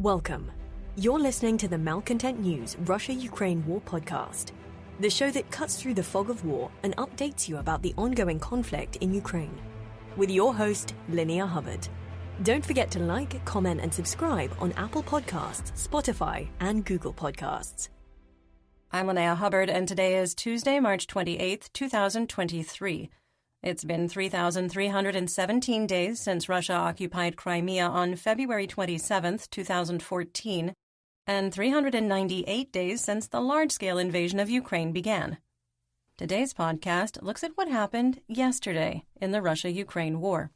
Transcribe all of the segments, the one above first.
Welcome. You're listening to the Malcontent News Russia-Ukraine War podcast, the show that cuts through the fog of war and updates you about the ongoing conflict in Ukraine. With your host, Linnea Hubbard. Don't forget to like, comment, and subscribe on Apple Podcasts, Spotify, and Google Podcasts. I'm Linnea Hubbard, and today is Tuesday, March 28th, 2023. It's been 3,317 days since Russia occupied Crimea on February 27th, 2014, and 398 days since the large-scale invasion of Ukraine began. Today's podcast looks at what happened yesterday in the Russia-Ukraine war.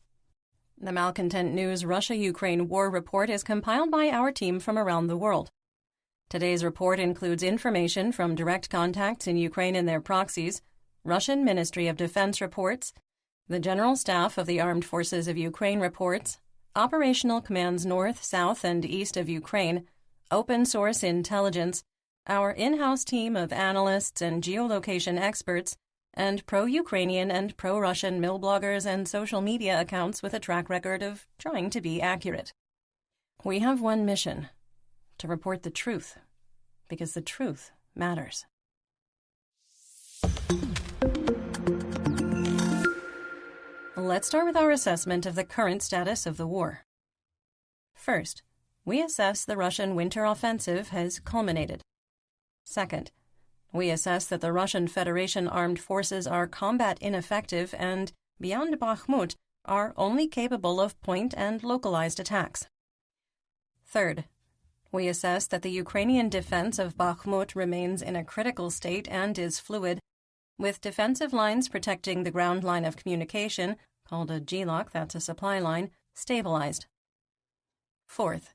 The Malcontent News Russia-Ukraine War Report is compiled by our team from around the world. Today's report includes information from direct contacts in Ukraine and their proxies, Russian Ministry of Defense reports, the General Staff of the Armed Forces of Ukraine reports, operational commands north, south, and east of Ukraine, open source intelligence, our in-house team of analysts and geolocation experts, and pro-Ukrainian and pro-Russian mill bloggers and social media accounts with a track record of trying to be accurate. We have one mission: to report the truth, because the truth matters. Let's start with our assessment of the current status of the war. First, we assess the Russian winter offensive has culminated. Second, we assess that the Russian Federation armed forces are combat ineffective and, beyond Bakhmut, are only capable of point and localized attacks. Third, we assess that the Ukrainian defense of Bakhmut remains in a critical state and is fluid, with defensive lines protecting the ground line of communication, called a GLOC, that's a supply line, stabilized. Fourth,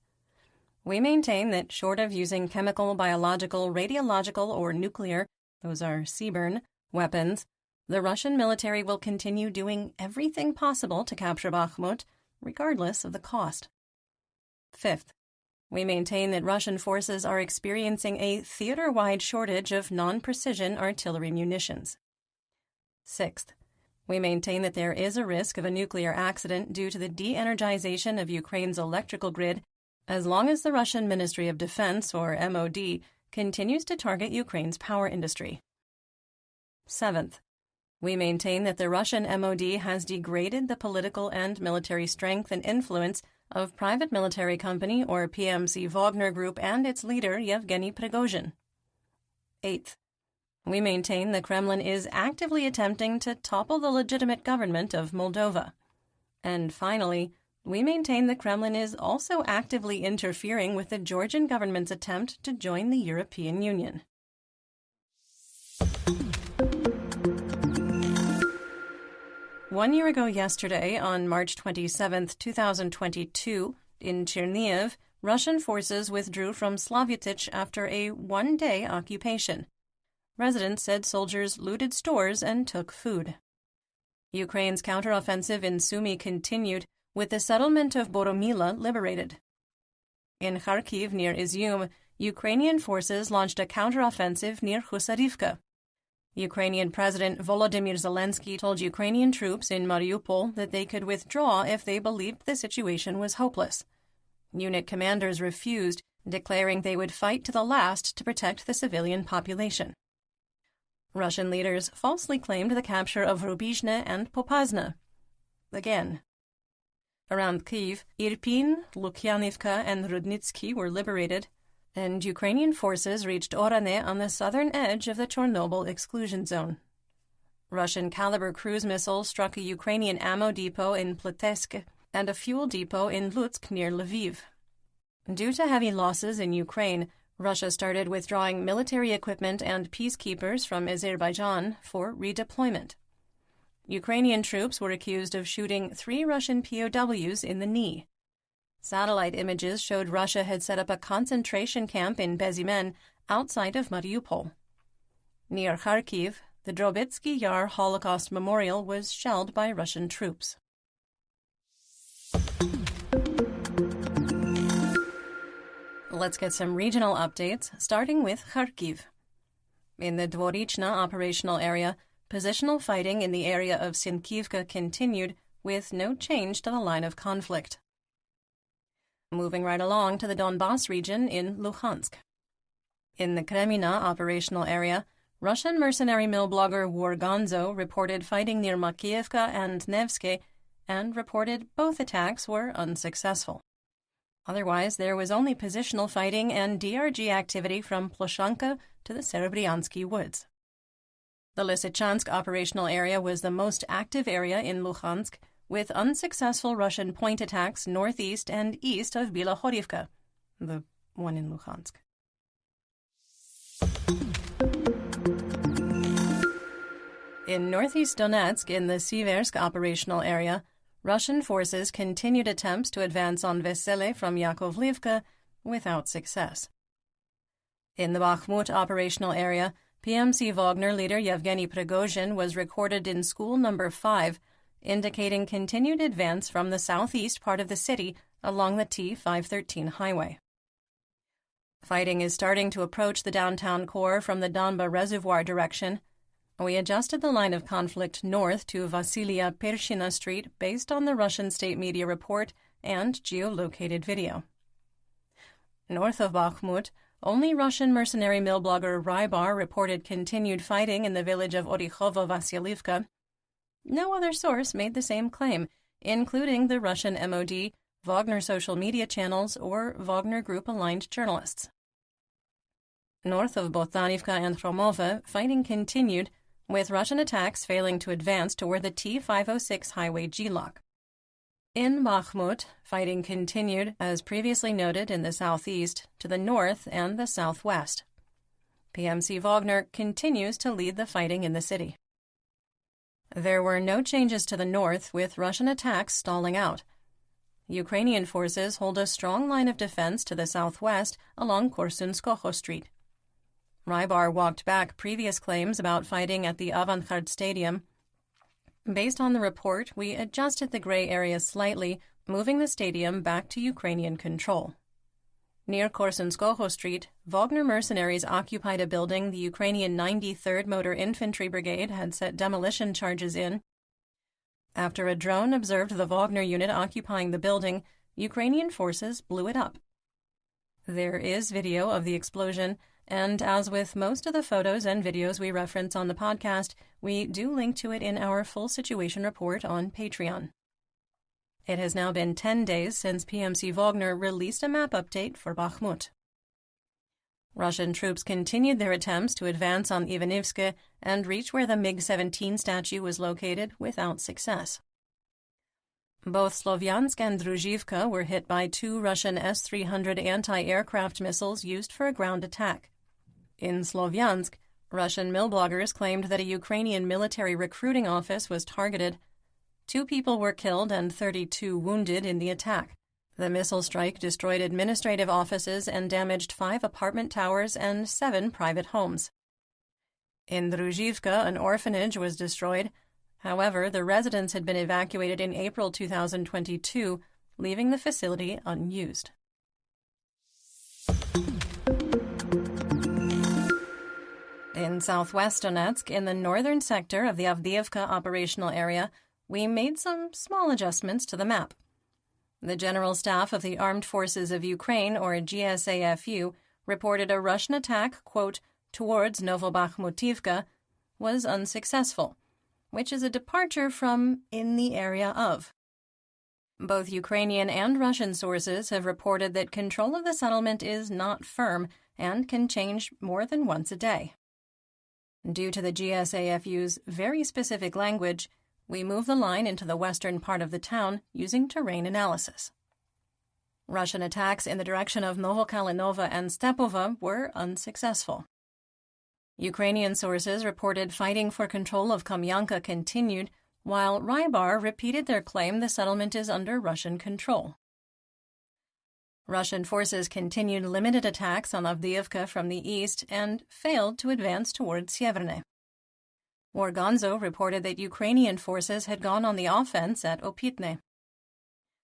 we maintain that short of using chemical, biological, radiological, or nuclear, those are CBRN, weapons, the Russian military will continue doing everything possible to capture Bakhmut, regardless of the cost. Fifth, we maintain that Russian forces are experiencing a theater-wide shortage of non-precision artillery munitions. Sixth, we maintain that there is a risk of a nuclear accident due to the de-energization of Ukraine's electrical grid as long as the Russian Ministry of Defense, or MOD, continues to target Ukraine's power industry. Seventh, we maintain that the Russian MOD has degraded the political and military strength and influence of private military company, or PMC Wagner Group, and its leader, Yevgeny Prigozhin. Eighth, we maintain the Kremlin is actively attempting to topple the legitimate government of Moldova. And finally, we maintain the Kremlin is also actively interfering with the Georgian government's attempt to join the European Union. One year ago yesterday, on March 27, 2022, in Chernihiv, Russian forces withdrew from Slavutych after a one-day occupation. Residents said soldiers looted stores and took food. Ukraine's counteroffensive in Sumy continued, with the settlement of Boromila liberated. In Kharkiv, near Izium, Ukrainian forces launched a counteroffensive near Husarivka. Ukrainian President Volodymyr Zelensky told Ukrainian troops in Mariupol that they could withdraw if they believed the situation was hopeless. Unit commanders refused, declaring they would fight to the last to protect the civilian population. Russian leaders falsely claimed the capture of Rubizhne and Popasna. Again. Around Kyiv, Irpin, Lukyanivka, and Rudnitsky were liberated, and Ukrainian forces reached Orane on the southern edge of the Chernobyl exclusion zone. Russian Kalibr cruise missiles struck a Ukrainian ammo depot in Plesetsk and a fuel depot in Lutsk near Lviv. Due to heavy losses in Ukraine, Russia started withdrawing military equipment and peacekeepers from Azerbaijan for redeployment. Ukrainian troops were accused of shooting 3 Russian POWs in the knee. Satellite images showed Russia had set up a concentration camp in Bezymen outside of Mariupol. Near Kharkiv, the Drobetsky Yar Holocaust Memorial was shelled by Russian troops. Let's get some regional updates, starting with Kharkiv. In the Dvorichna operational area, positional fighting in the area of Sinkivka continued, with no change to the line of conflict. Moving right along to the Donbass region in Luhansk. In the Kremina operational area, Russian mercenary mill blogger Wargonzo reported fighting near Makiivka and Nevsky and reported both attacks were unsuccessful. Otherwise, there was only positional fighting and DRG activity from Ploshanka to the Serebryansky woods. The Lysychansk operational area was the most active area in Luhansk, with unsuccessful Russian point attacks northeast and east of Bilohorivka, the one in Luhansk. In northeast Donetsk, in the Siversk operational area, Russian forces continued attempts to advance on Vesele from Yakovlivka without success. In the Bakhmut operational area, PMC Wagner leader Yevgeny Prigozhin was recorded in school number 5, indicating continued advance from the southeast part of the city along the T-513 highway. Fighting is starting to approach the downtown core from the Donba Reservoir direction. We adjusted the line of conflict north to Vasilia Pershina Street based on the Russian state media report and geolocated video. North of Bakhmut, only Russian mercenary mill blogger Rybar reported continued fighting in the village of Orikhovo-Vasilivka. No other source made the same claim, including the Russian MOD, Wagner social media channels, or Wagner Group-aligned journalists. North of Botanivka and Hromova, fighting continued, with Russian attacks failing to advance toward the T-506 highway G-lock. In Bakhmut, fighting continued, as previously noted, in the southeast, to the north and the southwest. PMC Wagner continues to lead the fighting in the city. There were no changes to the north, with Russian attacks stalling out. Ukrainian forces hold a strong line of defense to the southwest along Korsunskoho Street. Rybar walked back previous claims about fighting at the Avangard Stadium. Based on the report, we adjusted the gray area slightly, moving the stadium back to Ukrainian control. Near Korsunskoho Street, Wagner mercenaries occupied a building the Ukrainian 93rd Motor Infantry Brigade had set demolition charges in. After a drone observed the Wagner unit occupying the building, Ukrainian forces blew it up. There is video of the explosion, and as with most of the photos and videos we reference on the podcast, we do link to it in our full situation report on Patreon. It has now been 10 days since PMC Wagner released a map update for Bakhmut. Russian troops continued their attempts to advance on Ivanivske and reach where the MiG-17 statue was located without success. Both Slovyansk and Druzhivka were hit by 2 Russian S-300 anti-aircraft missiles used for a ground attack. In Slovyansk, Russian mill bloggers claimed that a Ukrainian military recruiting office was targeted. 2 people were killed and 32 wounded in the attack. The missile strike destroyed administrative offices and damaged 5 apartment towers and 7 private homes. In Druzhivka, an orphanage was destroyed. However, the residents had been evacuated in April 2022, leaving the facility unused. In southwest Donetsk, in the northern sector of the Avdiivka operational area, we made some small adjustments to the map. The General Staff of the Armed Forces of Ukraine, or GSAFU, reported a Russian attack, quote, towards Novobakhmutivka, was unsuccessful, which is a departure from in the area of. Both Ukrainian and Russian sources have reported that control of the settlement is not firm and can change more than once a day. Due to the GSAFU's very specific language, we move the line into the western part of the town using terrain analysis. Russian attacks in the direction of Novokalinova and Stepova were unsuccessful. Ukrainian sources reported fighting for control of Kamyanka continued, while Rybar repeated their claim the settlement is under Russian control. Russian forces continued limited attacks on Avdiivka from the east and failed to advance towards Sieverne. Wargonzo reported that Ukrainian forces had gone on the offense at Opitne.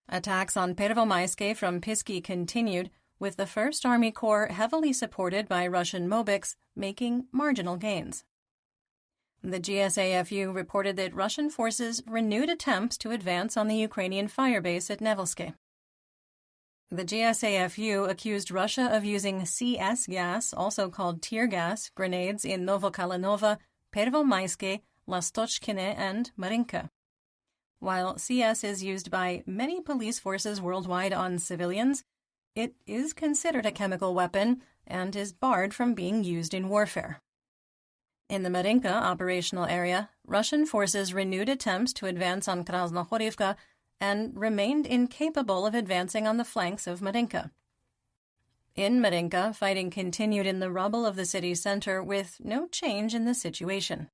Attacks on Pervomaiske from Pisky continued, with the 1st Army Corps heavily supported by Russian Mobiks making marginal gains. The GSAFU reported that Russian forces renewed attempts to advance on the Ukrainian firebase at Nevelske. The GSAFU accused Russia of using CS gas, also called tear gas, grenades in Novokalinova, Pervomayske, Lastochkine, and Marinka. While CS is used by many police forces worldwide on civilians, it is considered a chemical weapon and is barred from being used in warfare. In the Marinka operational area, Russian forces renewed attempts to advance on Krasnohorivka and remained incapable of advancing on the flanks of Marinka. In Marinka, fighting continued in the rubble of the city center with no change in the situation.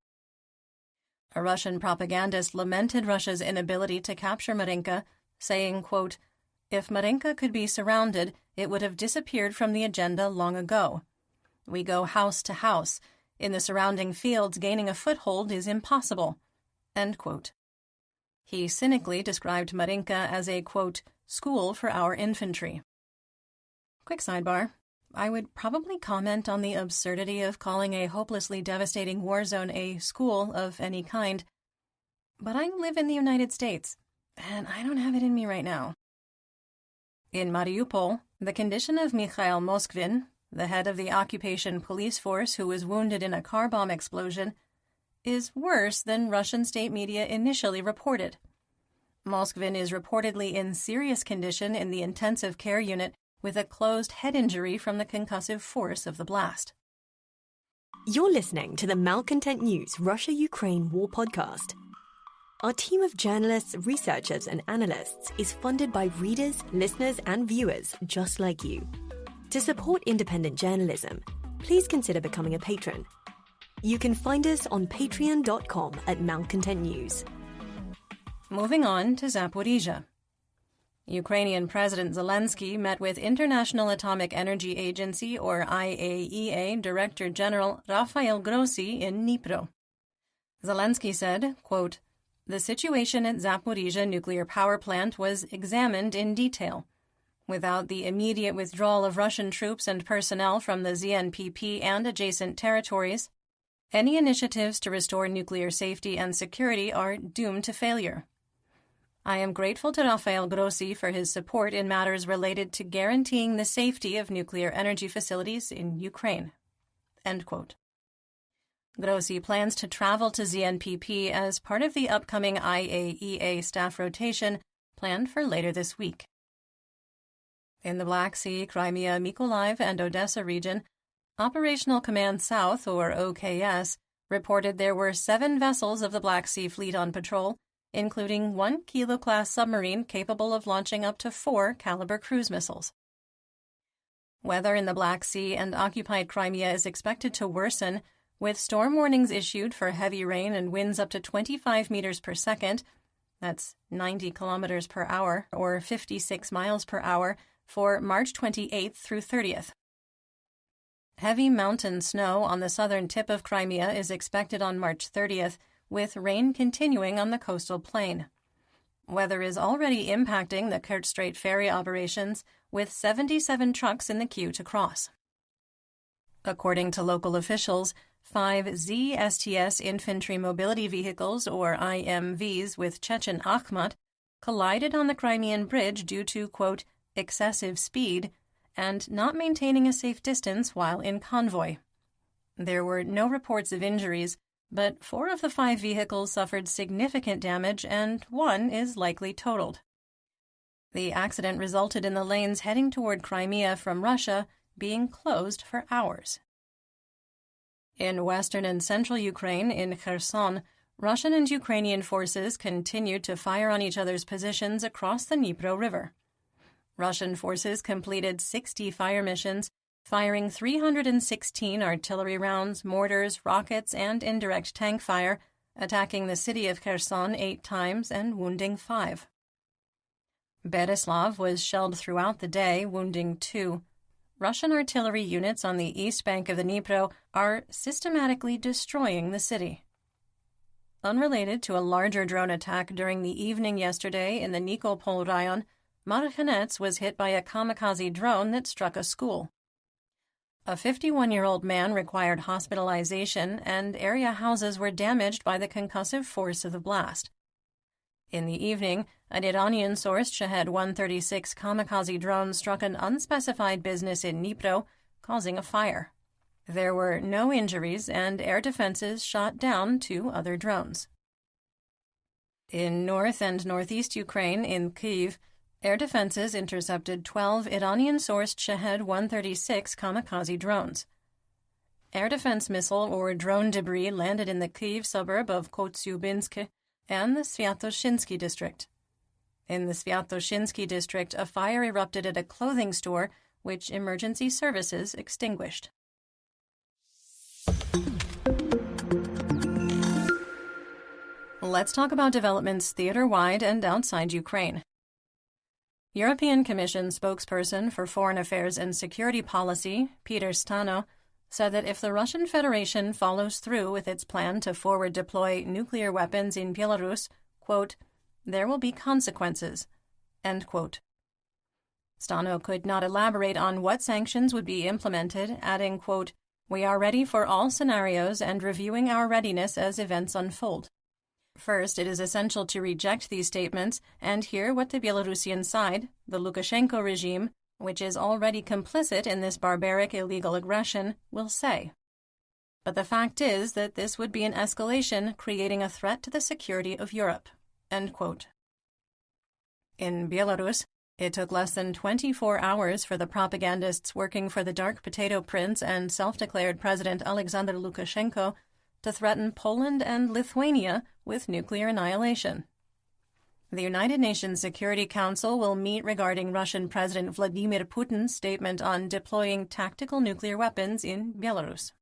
A Russian propagandist lamented Russia's inability to capture Marinka, saying, quote, "If Marinka could be surrounded, it would have disappeared from the agenda long ago. We go house to house. In the surrounding fields, gaining a foothold is impossible." End quote. He cynically described Marinka as a, quote, "school for our infantry." Quick sidebar. I would probably comment on the absurdity of calling a hopelessly devastating war zone a school of any kind. But I live in the United States, and I don't have it in me right now. In Mariupol, the condition of Mikhail Moskvin, the head of the occupation police force who was wounded in a car bomb explosion, is worse than Russian state media initially reported. Moskvin is reportedly in serious condition in the intensive care unit with a closed head injury from the concussive force of the blast. You're listening to the Malcontent News Russia-Ukraine War Podcast. Our team of journalists, researchers, and analysts is funded by readers, listeners, and viewers just like you. To support independent journalism, please consider becoming a patron. You can find us on patreon.com/Malcontent News. Moving on to Zaporizhzhia. Ukrainian President Zelensky met with International Atomic Energy Agency, or IAEA, Director General Rafael Grossi in Dnipro. Zelensky said, quote, "The situation at Zaporizhzhia nuclear power plant was examined in detail. Without the immediate withdrawal of Russian troops and personnel from the ZNPP and adjacent territories, any initiatives to restore nuclear safety and security are doomed to failure. I am grateful to Rafael Grossi for his support in matters related to guaranteeing the safety of nuclear energy facilities in Ukraine." End quote. Grossi plans to travel to ZNPP as part of the upcoming IAEA staff rotation planned for later this week. In the Black Sea, Crimea, Mykolaiv, and Odessa region, Operational Command South, or OKS, reported there were 7 vessels of the Black Sea Fleet on patrol, including 1 Kilo-class submarine capable of launching up to 4 Caliber cruise missiles. Weather in the Black Sea and occupied Crimea is expected to worsen, with storm warnings issued for heavy rain and winds up to 25 meters per second, that's 90 kilometers per hour, or 56 miles per hour, for March 28th through 30th. Heavy mountain snow on the southern tip of Crimea is expected on March 30th, with rain continuing on the coastal plain. Weather is already impacting the Kerch Strait ferry operations, with 77 trucks in the queue to cross. According to local officials, 5 ZSTS infantry mobility vehicles, or IMVs, with Chechen Akhmat collided on the Crimean bridge due to, quote, excessive speed and not maintaining a safe distance while in convoy. There were no reports of injuries, but 4 of the 5 vehicles suffered significant damage and 1 is likely totaled. The accident resulted in the lanes heading toward Crimea from Russia being closed for hours. In western and central Ukraine, in Kherson, Russian and Ukrainian forces continued to fire on each other's positions across the Dnipro River. Russian forces completed 60 fire missions, firing 316 artillery rounds, mortars, rockets, and indirect tank fire, attacking the city of Kherson 8 times and wounding 5. Berislav was shelled throughout the day, wounding 2. Russian artillery units on the east bank of the Dnipro are systematically destroying the city. Unrelated to a larger drone attack during the evening yesterday in the Nikopol Rayon, Malcontent was hit by a kamikaze drone that struck a school. A 51-year-old man required hospitalization, and area houses were damaged by the concussive force of the blast. In the evening, an Iranian-sourced Shahed-136 kamikaze drone struck an unspecified business in Dnipro, causing a fire. There were no injuries, and air defenses shot down 2 other drones. In north and northeast Ukraine, in Kyiv, air defenses intercepted 12 Iranian-sourced Shahed-136 kamikaze drones. Air defense missile or drone debris landed in the Kyiv suburb of Kostyubinsk and the Sviatoshinsky district. In the Sviatoshinsky district, a fire erupted at a clothing store, which emergency services extinguished. Let's talk about developments theater-wide and outside Ukraine. European Commission spokesperson for Foreign Affairs and Security Policy, Peter Stano, said that if the Russian Federation follows through with its plan to forward deploy nuclear weapons in Belarus, quote, there will be consequences, end quote. Stano could not elaborate on what sanctions would be implemented, adding, quote, we are ready for all scenarios and reviewing our readiness as events unfold. First, it is essential to reject these statements and hear what the Belarusian side, the Lukashenko regime, which is already complicit in this barbaric illegal aggression, will say. But the fact is that this would be an escalation creating a threat to the security of Europe, end quote. In Belarus, it took less than 24 hours for the propagandists working for the Dark Potato Prince and self-declared President Alexander Lukashenko to threaten Poland and Lithuania with nuclear annihilation. The United Nations Security Council will meet regarding Russian President Vladimir Putin's statement on deploying tactical nuclear weapons in Belarus.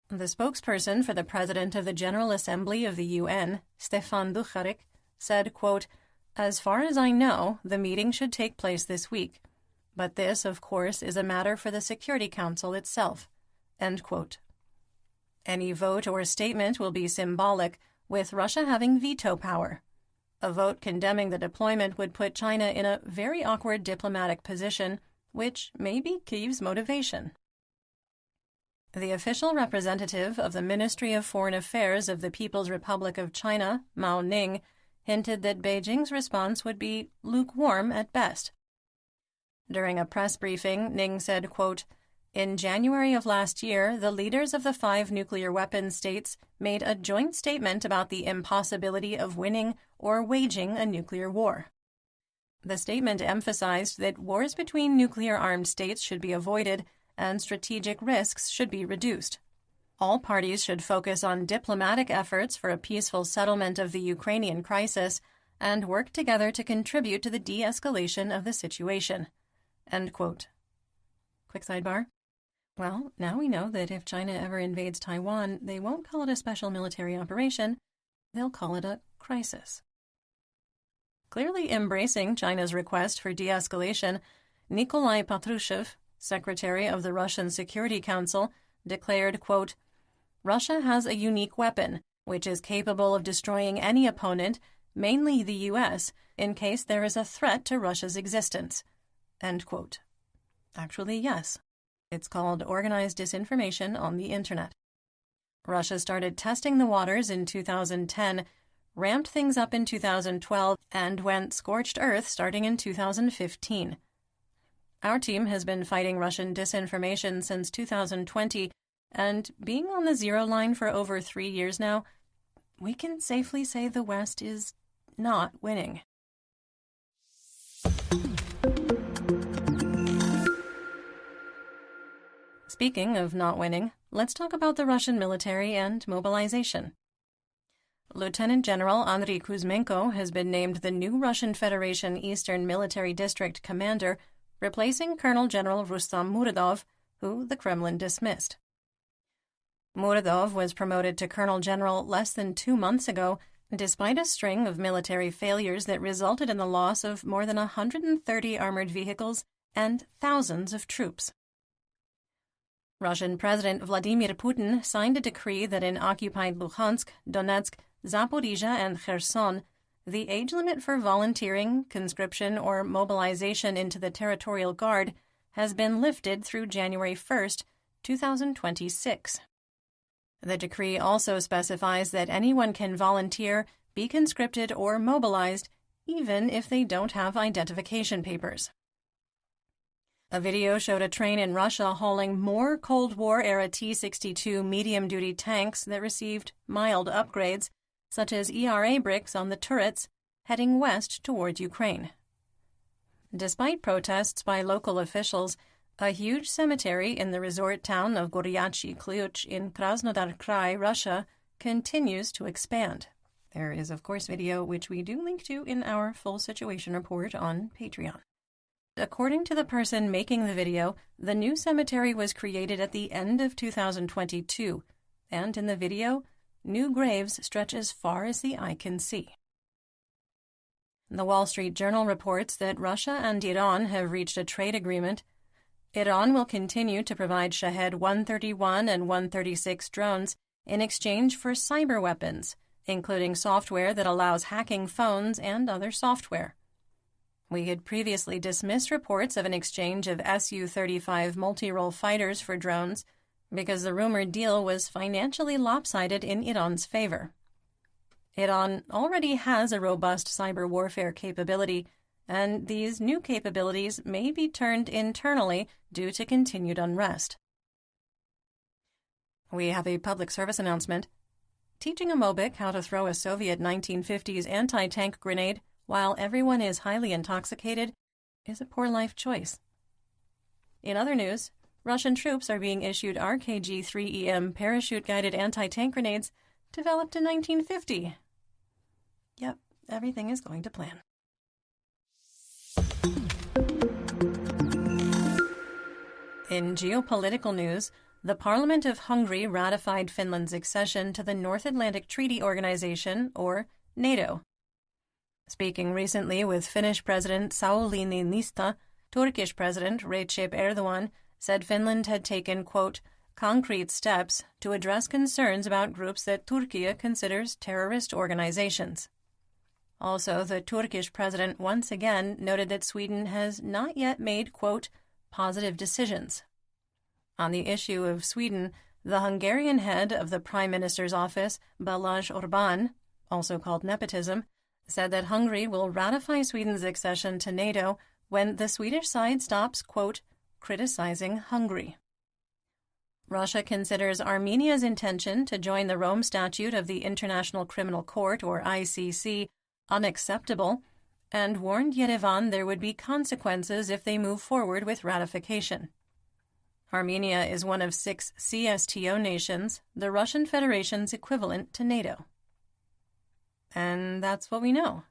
The spokesperson for the President of the General Assembly of the UN, Stefan Dujarric, said, quote, as far as I know, the meeting should take place this week, but this, of course, is a matter for the Security Council itself, end quote. Any vote or statement will be symbolic, with Russia having veto power. A vote condemning the deployment would put China in a very awkward diplomatic position, which may be Kyiv's motivation. The official representative of the Ministry of Foreign Affairs of the People's Republic of China, Mao Ning, hinted that Beijing's response would be lukewarm at best. During a press briefing, Ning said, quote, in January of last year, the leaders of the 5 nuclear weapons states made a joint statement about the impossibility of winning or waging a nuclear war. The statement emphasized that wars between nuclear-armed states should be avoided and strategic risks should be reduced. All parties should focus on diplomatic efforts for a peaceful settlement of the Ukrainian crisis and work together to contribute to the de-escalation of the situation. End quote. Quick sidebar. Well, now we know that if China ever invades Taiwan, they won't call it a special military operation, they'll call it a crisis. Clearly embracing China's request for de-escalation, Nikolai Patrushev, secretary of the Russian Security Council, declared, quote, Russia has a unique weapon, which is capable of destroying any opponent, mainly the U.S., in case there is a threat to Russia's existence, end quote. Actually, yes. It's called organized disinformation on the Internet. Russia started testing the waters in 2010, ramped things up in 2012, and went scorched earth starting in 2015. Our team has been fighting Russian disinformation since 2020, and being on the zero line for over 3 years now, we can safely say the West is not winning. Speaking of not winning, let's talk about the Russian military and mobilization. Lieutenant General Andriy Kuzmenko has been named the new Russian Federation Eastern Military District commander, replacing Colonel General Rustam Muradov, who the Kremlin dismissed. Muradov was promoted to Colonel General less than 2 months ago, despite a string of military failures that resulted in the loss of more than 130 armored vehicles and thousands of troops. Russian President Vladimir Putin signed a decree that in occupied Luhansk, Donetsk, Zaporizhia, and Kherson, the age limit for volunteering, conscription, or mobilization into the Territorial Guard has been lifted through January 1, 2026. The decree also specifies that anyone can volunteer be conscripted or mobilized, even if they don't have identification papers. A video showed a train in Russia hauling more Cold War-era T-62 medium-duty tanks that received mild upgrades, such as ERA bricks on the turrets, heading west toward Ukraine. Despite protests by local officials, a huge cemetery in the resort town of Goryachi Klyuch in Krasnodar Krai, Russia, continues to expand. There is, of course, video which we do link to in our full situation report on Patreon. According to the person making the video, the new cemetery was created at the end of 2022, and in the video, new graves stretch as far as the eye can see. The Wall Street Journal reports that Russia and Iran have reached a trade agreement. Iran will continue to provide Shahed 131 and 136 drones in exchange for cyber weapons, including software that allows hacking phones and other software. We had previously dismissed reports of an exchange of Su-35 multi-role fighters for drones because the rumored deal was financially lopsided in Iran's favor. Iran already has a robust cyber warfare capability, and these new capabilities may be turned internally due to continued unrest. We have a public service announcement. Teaching a Mobic how to throw a Soviet 1950s anti-tank grenade while everyone is highly intoxicated is a poor life choice. In other news, Russian troops are being issued RKG-3EM parachute-guided anti-tank grenades developed in 1950. Yep, everything is going to plan. In geopolitical news, the Parliament of Hungary ratified Finland's accession to the North Atlantic Treaty Organization, or NATO. Speaking recently with Finnish President Sauli Niinistö, Turkish President Recep Erdogan said Finland had taken, quote, concrete steps to address concerns about groups that Turkey considers terrorist organizations. Also, the Turkish president once again noted that Sweden has not yet made, quote, positive decisions. On the issue of Sweden, the Hungarian head of the Prime Minister's office, Balázs Orbán, also called nepotism, said that Hungary will ratify Sweden's accession to NATO when the Swedish side stops, quote, criticizing Hungary. Russia considers Armenia's intention to join the Rome Statute of the International Criminal Court, or ICC, unacceptable, and warned Yerevan there would be consequences if they move forward with ratification. Armenia is one of 6 CSTO nations, the Russian Federation's equivalent to NATO. And that's what we know.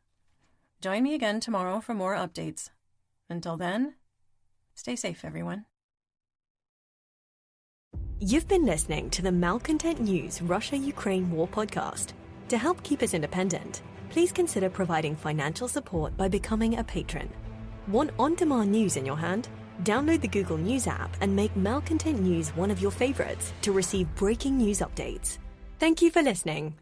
Join me again tomorrow for more updates. Until then, stay safe, everyone. You've been listening to the Malcontent News Russia-Ukraine War podcast. To help keep us independent, please consider providing financial support by becoming a patron. Want on-demand news in your hand? Download the Google News app and make Malcontent News one of your favorites to receive breaking news updates. Thank you for listening.